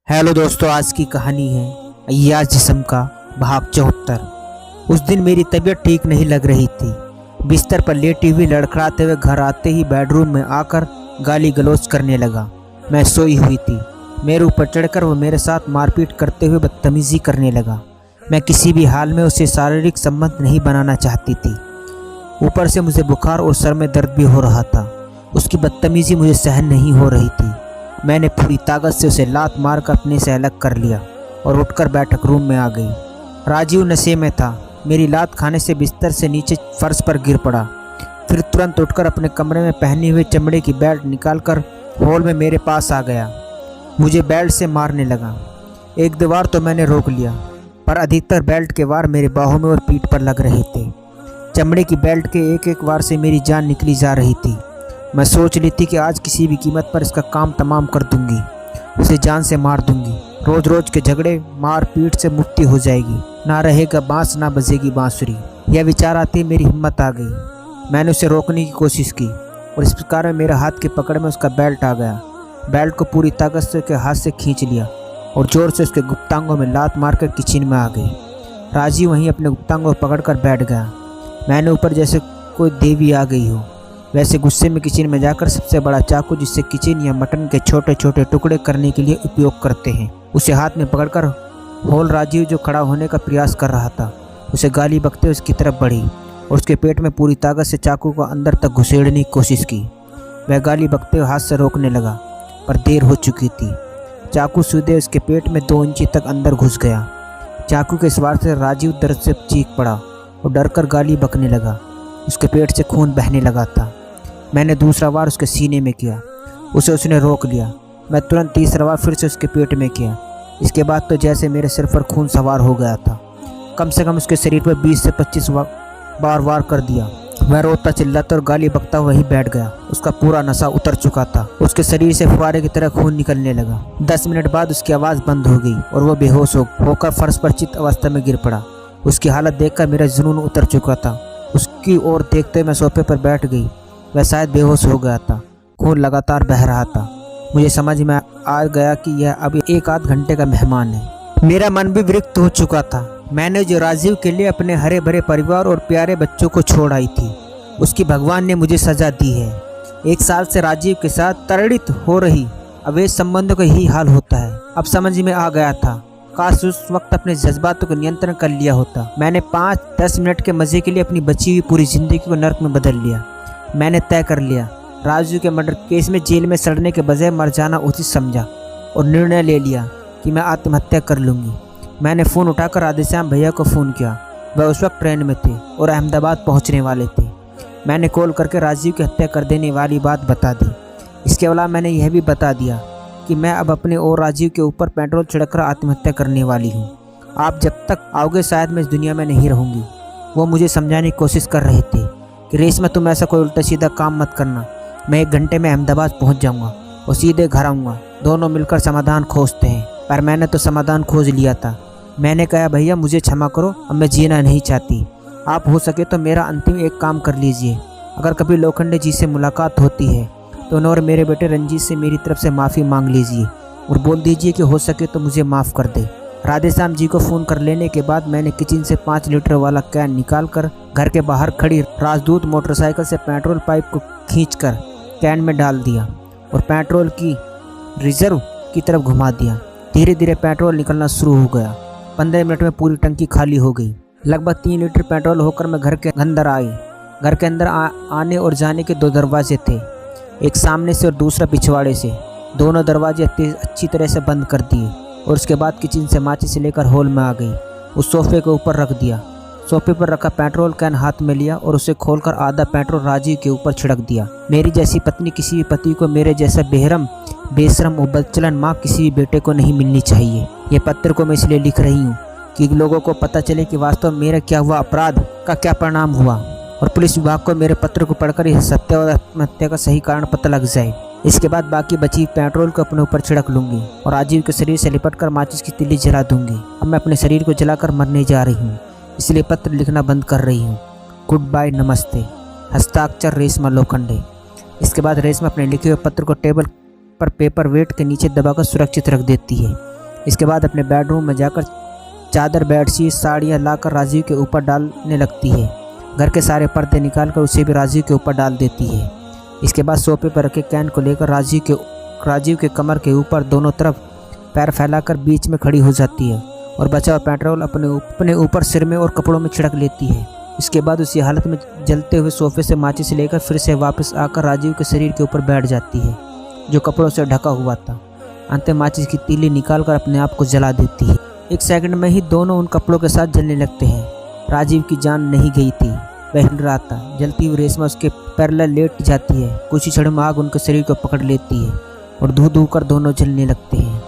Hello दोस्तों, आज की कहानी है अय्याज जिस्म का भाग 74। उस दिन मेरी तबीयत ठीक नहीं लग रही थी। बिस्तर पर लेटी हुई लड़खड़ाते हुए घर आते ही बेडरूम में आकर गाली गलौज करने लगा। मैं सोई हुई थी। मेरे ऊपर चढ़कर वो मेरे साथ मारपीट करते हुए बदतमीजी करने लगा। मैं किसी भी हाल में उससे शारीरिक संबंध नहीं बनाना चाहती थी। ऊपर से मुझे बुखार और सर में दर्द भी हो रहा था। उसकी बदतमीजी मुझे सहन नहीं हो रही थी। मैंने पूरी ताकत से उसे लात मारकर अपने से अलग कर लिया और उठकर बैठक रूम में आ गई। राजीव नशे में था। मेरी लात खाने से बिस्तर से नीचे फर्श पर गिर पड़ा। फिर तुरंत उठकर अपने कमरे में पहनी हुई चमड़े की बेल्ट निकालकर हॉल में मेरे पास आ गया। मुझे बेल्ट से मारने लगा। एक दो बार तो मैंने रोक लिया, पर अधिकतर बेल्ट के वार मेरे बाहों में और पीठ पर लग रहे थे। चमड़े की बेल्ट के एक एक वार से मेरी जान निकली जा रही थी। मैं सोच ली थी कि आज किसी भी कीमत पर इसका काम तमाम कर दूंगी, उसे जान से मार दूंगी। रोज रोज के झगड़े मार पीट से मुक्ति हो जाएगी। ना रहेगा बांस, ना बजेगी बांसुरी। यह विचार आते ही मेरी हिम्मत आ गई। मैंने उसे रोकने की कोशिश की और इस प्रकार में मेरे हाथ की पकड़ में उसका बेल्ट आ गया। बेल्ट को पूरी ताकत से उसके हाथ से खींच लिया और जोर से उसके गुप्तांगों में लात मारकर किचन में आ गई। राजीव वहीं अपने गुप्तांगों को पकड़कर बैठ गया। मैंने ऊपर जैसे कोई देवी आ गई हो वैसे गुस्से में किचन में जाकर सबसे बड़ा चाकू, जिससे किचन या मटन के छोटे छोटे टुकड़े करने के लिए उपयोग करते हैं, उसे हाथ में पकड़कर होल राजीव जो खड़ा होने का प्रयास कर रहा था उसे गाली बकते उसकी तरफ बढ़ी और उसके पेट में पूरी ताकत से चाकू को अंदर तक घुसेड़ने की कोशिश की। वह गाली बकते हुए हाथ से रोकने लगा, पर देर हो चुकी थी। चाकू सीधे उसके पेट में 2 इंची तक अंदर घुस गया। चाकू के स्वार से राजीव दर्द से चीख पड़ा और डरकर गाली बकने लगा। उसके पेट से खून बहने लगा था। मैंने दूसरा वार उसके सीने में किया, उसने रोक लिया। मैं तुरंत तीसरा वार फिर से उसके पेट में किया। इसके बाद तो जैसे मेरे सिर पर खून सवार हो गया था। कम से कम उसके शरीर पर 20 से 25 बार वार कर दिया। वह रोता चिल्लाता और गाली बकता वहीं बैठ गया। उसका पूरा नशा उतर चुका था। उसके शरीर से फुहारे की तरह खून निकलने लगा। 10 मिनट बाद उसकी आवाज़ बंद हो गई और वह बेहोश होकर फर्श पर चित अवस्था में गिर पड़ा। उसकी हालत देखकर मेरा जुनून उतर चुका था। उसकी ओर देखते मैं सोफे पर बैठ गई। वह शायद बेहोश हो गया था। खून लगातार बह रहा था। मुझे समझ में आ गया कि यह अब 1 आध घंटे का मेहमान है। मेरा मन भी विरक्त हो चुका था। मैंने जो राजीव के लिए अपने हरे भरे परिवार और प्यारे बच्चों को छोड़ आई थी, उसकी भगवान ने मुझे सजा दी है। 1 साल से राजीव के साथ ताड़ित हो रही अवैध संबंधों का यही हाल होता है। अब समझ में आ गया था। काश उस वक्त अपने जज्बातों को नियंत्रण कर लिया होता। मैंने 5-10 मिनट के मजे के लिए अपनी बची हुई पूरी जिंदगी को नर्क में बदल लिया। मैंने तय कर लिया, राजू के मर्डर केस में जेल में सड़ने के बजाय मर जाना उचित समझा और निर्णय ले लिया कि मैं आत्महत्या कर लूँगी। मैंने फ़ोन उठाकर राधेश्याम भैया को फ़ोन किया। वह उस वक्त ट्रेन में थे और अहमदाबाद पहुँचने वाले थे। मैंने कॉल करके राजीव की हत्या कर देने वाली बात बता दी। इसके अलावा मैंने यह भी बता दिया कि मैं अब अपने और राजीव के ऊपर पेट्रोल छिड़ककर आत्महत्या करने वाली हूँ। आप जब तक आओगे शायद मैं इस दुनिया में नहीं रहूँगी। वो मुझे समझाने की कोशिश कर रहे थे कि रेशमा, तुम ऐसा कोई उल्टा सीधा काम मत करना। मैं 1 घंटे में अहमदाबाद पहुंच जाऊंगा और सीधे घर आऊँगा। दोनों मिलकर समाधान खोजते हैं। पर मैंने तो समाधान खोज लिया था। मैंने कहा, भैया मुझे क्षमा करो, अब मैं जीना नहीं चाहती। आप हो सके तो मेरा अंतिम एक काम कर लीजिए। अगर कभी लोखंडे जी से मुलाकात होती है तो उन्हें और मेरे बेटे रंजीत से मेरी तरफ से माफ़ी मांग लीजिए और बोल दीजिए कि हो सके तो मुझे माफ़ कर दे। राधेश्याम जी को फ़ोन कर लेने के बाद मैंने किचन से 5 लीटर वाला कैन निकालकर घर के बाहर खड़ी राजदूत मोटरसाइकिल से पेट्रोल पाइप को खींचकर कैन में डाल दिया और पेट्रोल की रिजर्व की तरफ घुमा दिया। धीरे धीरे पेट्रोल निकलना शुरू हो गया। 15 मिनट में पूरी टंकी खाली हो गई। लगभग 3 लीटर पेट्रोल होकर मैं घर के अंदर आई। घर के अंदर आने और जाने के 2 दरवाजे थे, एक सामने से और दूसरा पिछवाड़े से। दोनों दरवाजे अच्छी तरह से बंद कर दिए और उसके बाद किचन से माचिस से लेकर हॉल में आ गई। उस सोफे के ऊपर रख दिया। सोफे पर रखा पेट्रोल कैन हाथ में लिया और उसे खोलकर आधा पेट्रोल राजीव के ऊपर छिड़क दिया। मेरी जैसी पत्नी किसी भी पति को, मेरे जैसा बेहरम बेशरम और बदचलन माँ किसी भी बेटे को नहीं मिलनी चाहिए। ये पत्र को मैं इसलिए लिख रही हूँ कि लोगों को पता चले कि वास्तव में मेरा क्या हुआ, अपराध का क्या परिणाम हुआ, और पुलिस विभाग को मेरे पत्र को पढ़कर यह सत्य और आत्महत्या का सही कारण पता लग जाए। इसके बाद बाकी बची पेट्रोल को अपने ऊपर छिड़क लूंगी और राजीव के शरीर से लिपटकर माचिस की तिल्ली जला दूंगी। अब मैं अपने शरीर को जलाकर मरने जा रही हूँ, इसलिए पत्र लिखना बंद कर रही हूँ। गुड बाय, नमस्ते। हस्ताक्षर रेशमा लोखंडे। इसके बाद रेशमा अपने लिखे हुए पत्र को टेबल पर पेपर वेट के नीचे दबाकर सुरक्षित रख देती है। इसके बाद अपने बेडरूम में जाकर चादर, बेडशीट, साड़ियाँ लाकर राजीव के ऊपर डालने लगती है। घर के सारे पर्दे निकालकर उसे भी राजीव के ऊपर डाल देती है। इसके बाद सोफे पर रखे कैन को लेकर राजीव के कमर के ऊपर दोनों तरफ पैर फैलाकर बीच में खड़ी हो जाती है और बचा हुआ पेट्रोल अपने ऊपर सिर में और कपड़ों में छिड़क लेती है। इसके बाद उसी हालत में जलते हुए सोफे से माचिस लेकर फिर से वापस आकर राजीव के शरीर के ऊपर बैठ जाती है जो कपड़ों से ढका हुआ था। अंत में माचिस की तीली निकालकर अपने आप को जला देती है। 1 सेकंड में ही दोनों उन कपड़ों के साथ जलने लगते हैं। राजीव की जान नहीं गई थी, वह हिल रहा था। जलती हुई रेशमा उसके पैरेलल लेट जाती है। कुछ ही क्षण में आग उनके शरीर को पकड़ लेती है और धू धू कर दोनों जलने लगते हैं।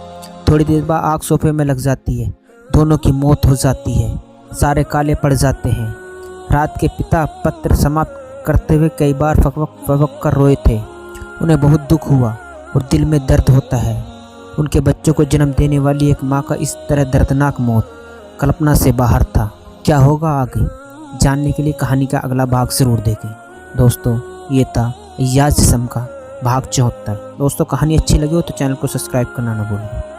थोड़ी देर बाद आग सोफे में लग जाती है। दोनों की मौत हो जाती है। सारे काले पड़ जाते हैं। रात के पिता पत्र समाप्त करते हुए कई बार फकफक कर रोए थे। उन्हें बहुत दुख हुआ और दिल में दर्द होता है। उनके बच्चों को जन्म देने वाली एक माँ का इस तरह दर्दनाक मौत कल्पना से बाहर था। क्या होगा आगे, जानने के लिए कहानी का अगला भाग जरूर देखें। दोस्तों, ये था अय्याज जिस्म का भाग 74। दोस्तों, कहानी अच्छी लगी हो तो चैनल को सब्सक्राइब करना न भूलें।